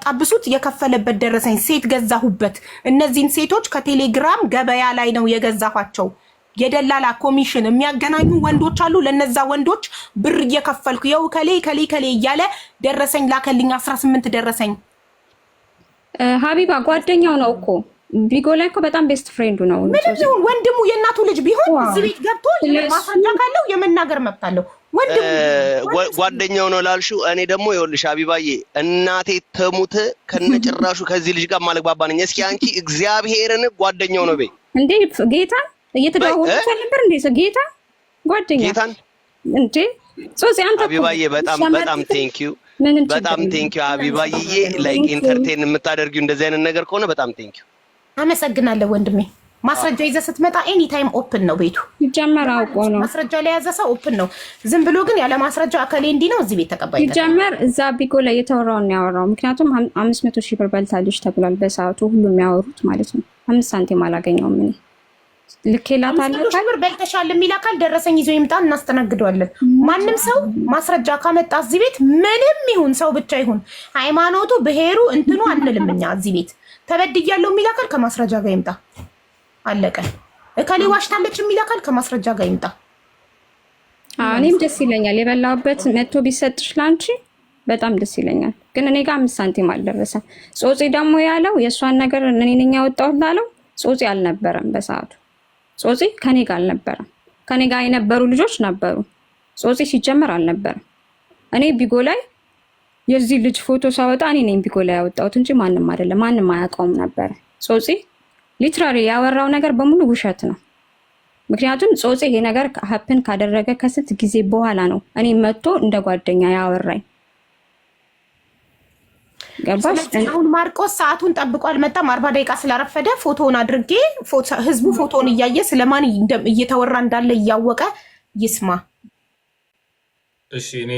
ሲያጣብሱት የከፈለበት ደረሰኝ ሴት ገዛሁበት። እነዚህን ሴቶች ከቴሌግራም ገበያ ላይ ነው የገዛኋቸው። የደላላ ኮሚሽን የሚያገናኙ ወንዶች አሉ። ለነዛ ወንዶች ብር እየከፈልኩ የው ከሌ እያለ ደረሰኝ ላከልኝ 18 ደረሰኝ። ሀቢባ ጓደኛው ነው እኮ ቢጎ ላይ እኮ በጣም ቤስት ፍሬንዱ ነው። ምንም ይሁን ወንድሙ የእናቱ ልጅ ቢሆን እዚህ ቤት ገብቶ ማስረጃ ካለው የመናገር መብት አለው። ወንድሙ ጓደኛው ነው ላልሽው፣ እኔ ደግሞ ይኸውልሽ ሀቢባዬ እናቴ ተሙት ከነጭራሹ ከዚህ ልጅ ጋር ማለግባባ ነኝ። እስኪ አንቺ እግዚአብሔርን ጓደኛው ነው በይ እንዴ ጌታ እየተደዋወሉ ነበር እንዴ ጌታ ጓደኛ ጌታን እንዴ ሶሲ አንተ ሀቢባዬ በጣም ቴንኪዩ በጣም ቴንኪዩ ሀቢባዬ። ላይክ ኢንተርቴን የምታደርጊው እንደዚህ አይነት ነገር ከሆነ በጣም ቴንኪዩ አመሰግናለሁ ወንድሜ። ማስረጃ ይዘህ ስትመጣ ኤኒ ታይም ኦፕን ነው ቤቱ። ይጀመር አውቆ ነው ማስረጃ ላይ ያዘ ሰው ኦፕን ነው። ዝም ብሎ ግን ያለ ማስረጃ አከሌ እንዲ ነው እዚህ ቤት ተቀባይ ይጀመር። እዛ ቢጎ ላይ የተወራውን ያወራው ምክንያቱም 500,000 ብር በልታለች ተብሏል በሰዓቱ ሁሉም ያወሩት ማለት ነው። 5 ሳንቲም አላገኘውም እኔ ልኬላታለሁ። ብር በልተሻል የሚል አካል ደረሰኝ ይዞ ይምጣ እናስተናግደዋለን። ማንም ሰው ማስረጃ ካመጣ እዚህ ቤት ምንም ይሁን ሰው ብቻ ይሁን ሃይማኖቱ ብሄሩ እንትኑ አንልም እኛ እዚህ ቤት ተበድያለሁ የሚል አካል ከማስረጃ ጋር ይምጣ። አለቀ። እከሌ ዋሽታለች የሚል አካል ከማስረጃ ጋር ይምጣ። እኔም ደስ ይለኛል የበላሁበት መጥቶ ቢሰጥሽ ላንቺ በጣም ደስ ይለኛል። ግን እኔ ጋር 5 ሳንቲም አልደረሰም። ጾጺ ደግሞ ያለው የእሷን ነገር እኔ ነኝ ያወጣሁት ላለው ጾጺ አልነበረም በሰዓቱ። ጾጺ ከኔ ጋር አልነበረም። ከኔ ጋር የነበሩ ልጆች ነበሩ። ጾጺ ሲጀመር አልነበረም። እኔ ቢጎ ላይ የዚህ ልጅ ፎቶ ሳወጣ እኔ ነኝ ቢጎ ላይ ያወጣሁት እንጂ ማንም አይደለም። ማንም አያውቀውም ነበር። ጾጺ ሊትራሊ ያወራው ነገር በሙሉ ውሸት ነው። ምክንያቱም ጾጺ ይሄ ነገር ሀፕን ካደረገ ከስንት ጊዜ በኋላ ነው እኔ መጥቶ እንደ ጓደኛ ያወራኝ። ገባሽ? አሁን ማርቆስ ሰዓቱን ጠብቆ አልመጣም። 40 ደቂቃ ስላረፈደ ፎቶውን አድርጌ ህዝቡ ፎቶውን እያየ ስለማን እየተወራ እንዳለ እያወቀ ይስማ። እሺ እኔ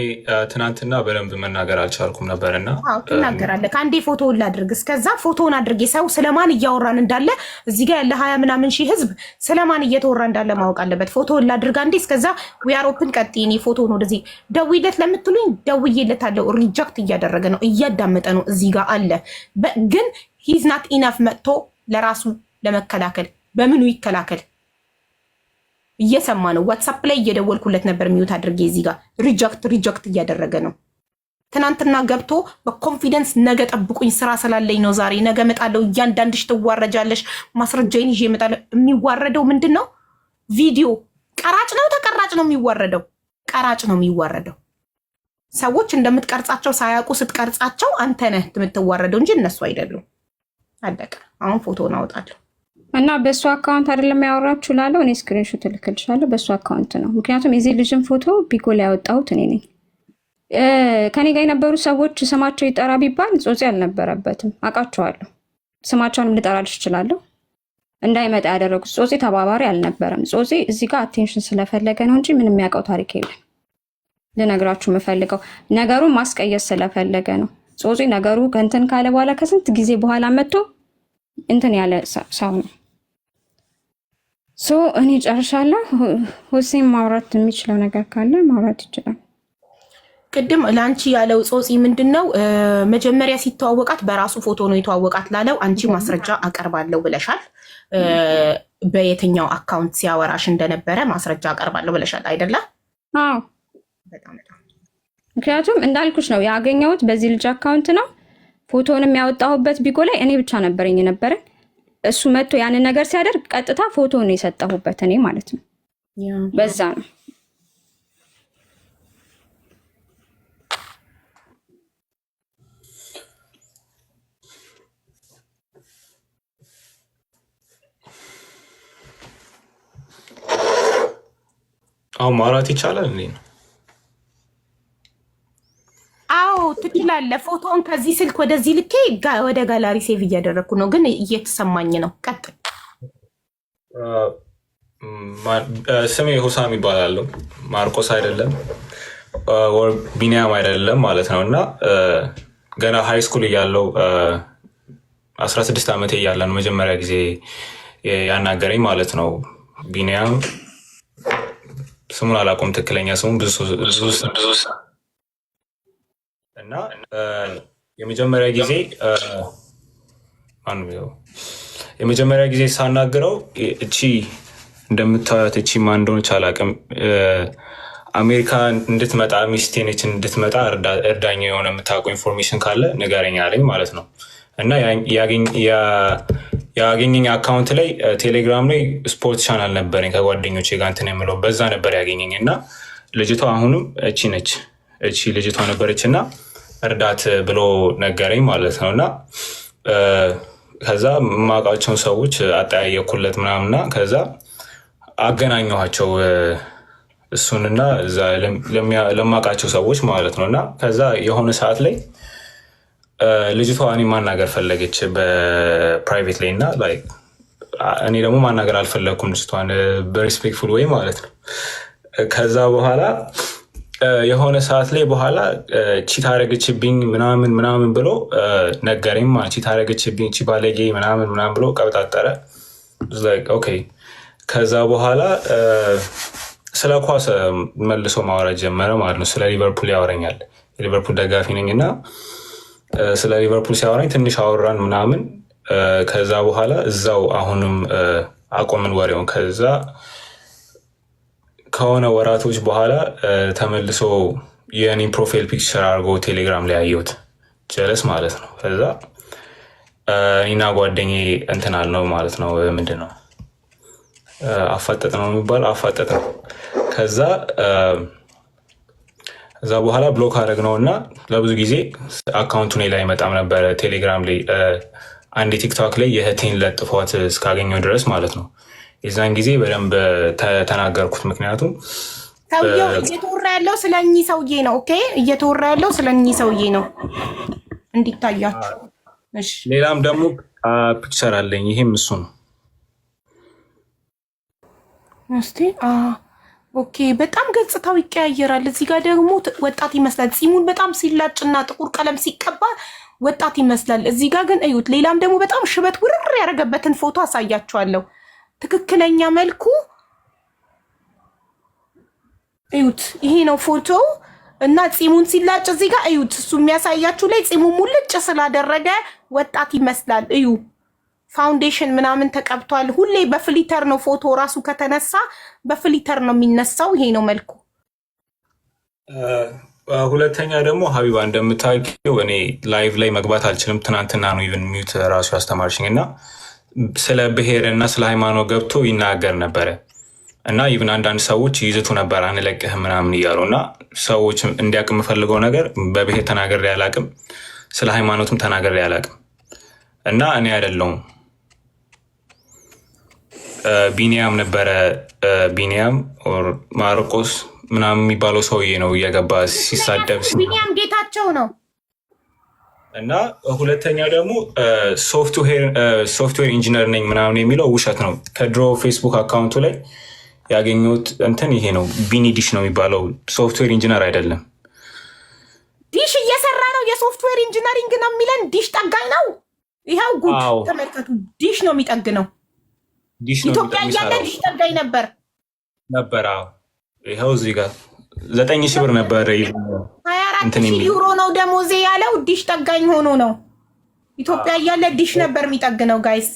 ትናንትና በደንብ መናገር አልቻልኩም ነበርና ትናገራለህ። ከአንዴ ፎቶውን ላድርግ። እስከዛ ፎቶውን አድርጌ ሰው ስለማን እያወራን እንዳለ እዚህ ጋር ያለ 20 ምናምን ሺህ ህዝብ ስለማን እየተወራ እንዳለ ማወቅ አለበት። ፎቶውን ላድርግ አንዴ። እስከዛ ዊአር ኦፕን ቀጥይ። እኔ ፎቶውን ወደዚህ ደውይለት ለምትሉኝ ደውዬለታለሁ። ሪጀክት እያደረገ ነው፣ እያዳመጠ ነው። እዚህ ጋር አለ ግን ሂዝ ናት ኢናፍ መጥቶ ለራሱ ለመከላከል በምኑ ይከላከል? እየሰማ ነው። ዋትስአፕ ላይ እየደወልኩለት ነበር ሚዩት አድርጌ። እዚህ ጋር ሪጀክት እያደረገ ነው። ትናንትና ገብቶ በኮንፊደንስ ነገ ጠብቁኝ ስራ ስላለኝ ነው ዛሬ ነገ እመጣለሁ፣ እያንዳንድሽ ትዋረጃለሽ፣ ማስረጃዬን ይዤ እመጣለሁ። የሚዋረደው ምንድን ነው? ቪዲዮ ቀራጭ ነው ተቀራጭ ነው የሚዋረደው? ቀራጭ ነው የሚዋረደው። ሰዎች እንደምትቀርጻቸው ሳያውቁ ስትቀርጻቸው አንተ ነህ የምትዋረደው እንጂ እነሱ አይደሉም። አለቀ። አሁን ፎቶን አወጣለሁ እና በሱ አካውንት አይደለም ያወራችሁ ላለው እኔ ስክሪንሾት ልክልሻለሁ። በሱ አካውንት ነው። ምክንያቱም የዚህ ልጅን ፎቶ ቢጎ ላይ ያወጣሁት እኔ ነኝ። ከኔ ጋር የነበሩ ሰዎች ስማቸው ይጠራ ቢባል ጾጺ አልነበረበትም። አውቃቸዋለሁ። ስማቸውንም ልጠራልሽ እችላለሁ። እንዳይመጣ ያደረጉት ጾጺ ተባባሪ አልነበረም። ጾጺ እዚህ ጋር አቴንሽን ስለፈለገ ነው እንጂ ምንም የሚያውቀው ታሪክ የለም። ልነግራችሁ የምፈልገው ነገሩን ማስቀየስ ስለፈለገ ነው። ጾጺ ነገሩ ከእንትን ካለ በኋላ ከስንት ጊዜ በኋላ መጥቶ እንትን ያለ ሰው ነው። እኔ ጨርሻለሁ። ሁሴን ማውራት የሚችለው ነገር ካለ ማውራት ይችላል። ቅድም ለአንቺ ያለው ጾጺ ምንድን ነው መጀመሪያ ሲተዋወቃት በራሱ ፎቶ ነው የተዋወቃት ላለው አንቺ ማስረጃ አቀርባለሁ ብለሻል። በየትኛው አካውንት ሲያወራሽ እንደነበረ ማስረጃ አቀርባለሁ ብለሻል አይደለ? አዎ በጣም ምክንያቱም እንዳልኩሽ ነው ያገኘሁት በዚህ ልጅ አካውንት ነው። ፎቶንም ያወጣሁበት ቢጎ ላይ እኔ ብቻ ነበረኝ የነበረን። እሱ መጥቶ ያንን ነገር ሲያደርግ ቀጥታ ፎቶውን የሰጠሁበት እኔ ማለት ነው። በዛ ነው። አሁን ማውራት ይቻላል እንዴ? ነው ትችላለህ። ፎቶውን ከዚህ ስልክ ወደዚህ ልኬ ወደ ጋላሪ ሴቭ እያደረግኩ ነው፣ ግን እየተሰማኝ ነው። ቀጥል። ስሜ ሁሳም ይባላል። ማርቆስ አይደለም ቢኒያም አይደለም ማለት ነው። እና ገና ሃይ ስኩል እያለው 16 ዓመቴ እያለ ነው መጀመሪያ ጊዜ ያናገረኝ ማለት ነው። ቢኒያም ስሙን አላውቀውም፣ ትክክለኛ ስሙን ብዙ እና የመጀመሪያ ጊዜ ሳናግረው እቺ እንደምታዩት እቺ ማን እንደሆነች አላውቅም። አሜሪካ እንድትመጣ ሚስቴ ነች እንድትመጣ እርዳኛ የሆነ የምታውቀው ኢንፎርሜሽን ካለ ንገረኝ አለኝ ማለት ነው። እና ያገኘኝ አካውንት ላይ ቴሌግራም ላይ ስፖርት ቻናል ነበረኝ ከጓደኞቼ ጋር እንትን የምለው በዛ ነበር ያገኘኝ። እና ልጅቷ አሁንም እቺ ነች እቺ ልጅቷ ነበረች እና እርዳት ብሎ ነገረኝ ማለት ነው። እና ከዛ የማውቃቸውን ሰዎች አጠያየኩለት ምናምንና ከዛ አገናኘኋቸው እሱንና እዛ ለማውቃቸው ሰዎች ማለት ነው። እና ከዛ የሆነ ሰዓት ላይ ልጅቷ እኔ ማናገር ፈለገች በፕራይቬት ላይ እና እኔ ደግሞ ማናገር አልፈለግኩም ልጅቷን በሪስፔክትፉል ወይ ማለት ነው። ከዛ በኋላ የሆነ ሰዓት ላይ በኋላ ቺት አረገችብኝ ምናምን ብሎ ነገረኝ። ቺት አረገችብኝ ቺ ባለጌ ምናምን ብሎ ቀብጣጠረ። ኦኬ። ከዛ በኋላ ስለ ኳስ መልሶ ማውራት ጀመረ ማለት ነው። ስለ ሊቨርፑል ያወረኛል። የሊቨርፑል ደጋፊ ነኝ እና ስለ ሊቨርፑል ሲያወራኝ ትንሽ አወራን ምናምን። ከዛ በኋላ እዛው አሁንም አቆምን ወሬውን። ከዛ ከሆነ ወራቶች በኋላ ተመልሶ የኔ ፕሮፋይል ፒክቸር አድርጎ ቴሌግራም ላይ አየሁት። ጀለስ ማለት ነው። ከዛ እኔና ጓደኛዬ እንትን አልነው ማለት ነው። ምንድን ነው አፋጠጥ ነው የሚባለው? አፋጠጥ ነው። ከዛ በኋላ ብሎክ አደረግነው እና ለብዙ ጊዜ አካውንቱ ላይ አይመጣም ነበረ ቴሌግራም ላይ። አንድ ቲክቶክ ላይ የእህቴን ለጥፏት እስካገኘው ድረስ ማለት ነው። የዛን ጊዜ በደንብ ተናገርኩት። ምክንያቱም ሰውየው እየተወራ ያለው ስለኚህ ሰውዬ ነው። ኦኬ፣ እየተወራ ያለው ስለኚህ ሰውዬ ነው እንዲታያችሁ። እሺ፣ ሌላም ደግሞ ፒክቸር አለኝ። ይሄም እሱ ነው። እስቲ ኦኬ፣ በጣም ገጽታው ይቀያየራል። እዚህ ጋር ደግሞ ወጣት ይመስላል። ፂሙን በጣም ሲላጭና ጥቁር ቀለም ሲቀባ ወጣት ይመስላል። እዚህ ጋር ግን እዩት። ሌላም ደግሞ በጣም ሽበት ውርር ያደረገበትን ፎቶ አሳያችኋለሁ። ትክክለኛ መልኩ እዩት። ይሄ ነው ፎቶ እና ፂሙን ሲላጭ እዚህ ጋር እዩት። እሱ የሚያሳያችሁ ላይ ፂሙ ሙልጭ ስላደረገ ወጣት ይመስላል። እዩ፣ ፋውንዴሽን ምናምን ተቀብቷል። ሁሌ በፍሊተር ነው ፎቶ ራሱ ከተነሳ በፍሊተር ነው የሚነሳው። ይሄ ነው መልኩ። ሁለተኛ ደግሞ ሀቢባ እንደምታውቂው እኔ ላይቭ ላይ መግባት አልችልም። ትናንትና ነው ኢቨን ሚዩት ራሱ ያስተማርሽኝ እና ስለ ብሔር እና ስለ ሃይማኖት ገብቶ ይናገር ነበረ እና ኢቨን አንዳንድ ሰዎች ይዝቱ ነበር አንለቅህም ምናምን እያሉ እና ሰዎች እንዲያውቅ የምፈልገው ነገር በብሔር ተናገሬ አላውቅም፣ ስለ ሃይማኖትም ተናገሬ አላውቅም። እና እኔ አይደለሁም ቢኒያም ነበረ። ቢኒያም ማርቆስ ምናምን የሚባለው ሰውዬ ነው እየገባ ሲሳደብ። ቢኒያም ጌታቸው ነው። እና ሁለተኛ ደግሞ ሶፍትዌር ኢንጂነር ነኝ ምናምን የሚለው ውሸት ነው። ከድሮ ፌስቡክ አካውንቱ ላይ ያገኘሁት እንትን ይሄ ነው። ቢኒ ዲሽ ነው የሚባለው፣ ሶፍትዌር ኢንጂነር አይደለም። ዲሽ እየሰራ ነው። የሶፍትዌር ኢንጂነሪንግ ነው የሚለን። ዲሽ ጠጋኝ ነው። ይኸው ጉድ ተመልከቱ። ዲሽ ነው የሚጠግነው። ኢትዮጵያ እያለ ዲሽ ጠጋኝ ነበር። አዎ ይኸው እዚህ ጋር 9,000 ብር ነበር። 24,000 ዩሮ ነው ደሞዜ ያለው። ዲሽ ጠጋኝ ሆኖ ነው። ኢትዮጵያ እያለ ዲሽ ነበር የሚጠግነው። ጋይስ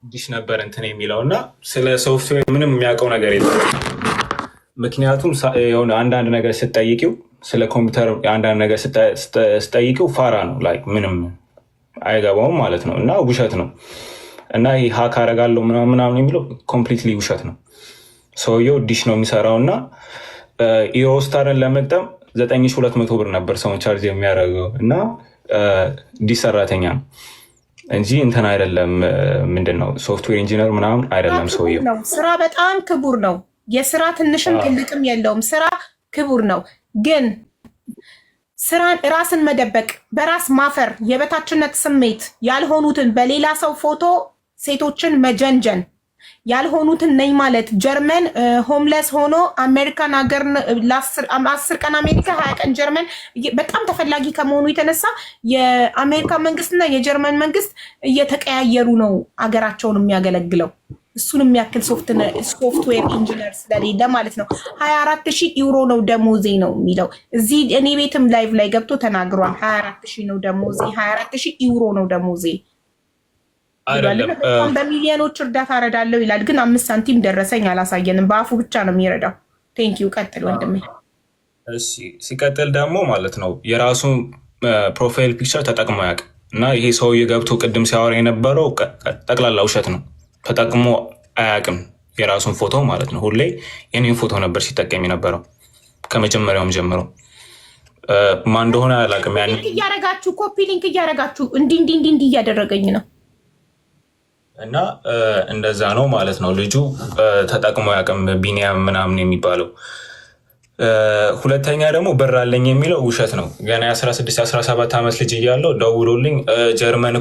ዲሽ ነበር እንትን የሚለው እና ስለ ሶፍትዌር ምንም የሚያውቀው ነገር የለም። ምክንያቱም የሆነ አንዳንድ ነገር ስትጠይቂው ስለ ኮምፒውተር አንዳንድ ነገር ስትጠይቂው ፋራ ነው፣ ላይ ምንም አይገባውም ማለት ነው። እና ውሸት ነው። እና ይህ ሀክ አደርጋለሁ ምናምን የሚለው ኮምፕሊትሊ ውሸት ነው። ሰውየው ዲሽ ነው የሚሰራው እና ኢሮስታርን ለመግጠም 9,200 ብር ነበር ሰውን ቻርጅ የሚያደርገው እና ዲሽ ሰራተኛ ነው እንጂ እንትን አይደለም። ምንድነው ሶፍትዌር ኢንጂነር ምናምን አይደለም ሰውየው። ስራ በጣም ክቡር ነው። የስራ ትንሽም ትልቅም የለውም። ስራ ክቡር ነው። ግን ስራን ራስን መደበቅ፣ በራስ ማፈር፣ የበታችነት ስሜት ያልሆኑትን በሌላ ሰው ፎቶ ሴቶችን መጀንጀን ያልሆኑትን ነኝ ማለት ጀርመን ሆምለስ ሆኖ አሜሪካን ሀገር ለ10 ቀን አሜሪካ 20 ቀን ጀርመን በጣም ተፈላጊ ከመሆኑ የተነሳ የአሜሪካ መንግስትና የጀርመን መንግስት እየተቀያየሩ ነው አገራቸውን የሚያገለግለው። እሱን የሚያክል ሶፍትዌር ኢንጂነር ስለሌለ ማለት ነው። 24,000 ዩሮ ነው ደሞዜ ነው የሚለው እዚህ እኔ ቤትም ላይቭ ላይ ገብቶ ተናግሯል። 24,000 ነው ደሞዜ፣ 24,000 ዩሮ ነው ደሞዜ አይደለም። በሚሊዮኖች እርዳታ እረዳለሁ ይላል፣ ግን 5 ሳንቲም ደረሰኝ አላሳየንም። በአፉ ብቻ ነው የሚረዳው። ቴንኪው ቀጥል ወንድሜ። እሺ ሲቀጥል ደግሞ ማለት ነው የራሱ ፕሮፋይል ፒክቸር ተጠቅሞ ያውቅ እና ይሄ ሰውዬ ገብቶ ቅድም ሲያወራ የነበረው ጠቅላላ ውሸት ነው። ተጠቅሞ አያውቅም የራሱን ፎቶ ማለት ነው። ሁሌ የኔን ፎቶ ነበር ሲጠቀም የነበረው ከመጀመሪያውም ጀምሮ። ማን እንደሆነ አላውቅም። ያን እያረጋችሁ ኮፒ ሊንክ እያረጋችሁ እንዲህ እያደረገኝ ነው እና እንደዛ ነው ማለት ነው። ልጁ ተጠቅሞ ያውቅም ቢኒያም ምናምን የሚባለው። ሁለተኛ ደግሞ ብር አለኝ የሚለው ውሸት ነው። ገና የ16 17 ዓመት ልጅ እያለው ደውሎልኝ ጀርመን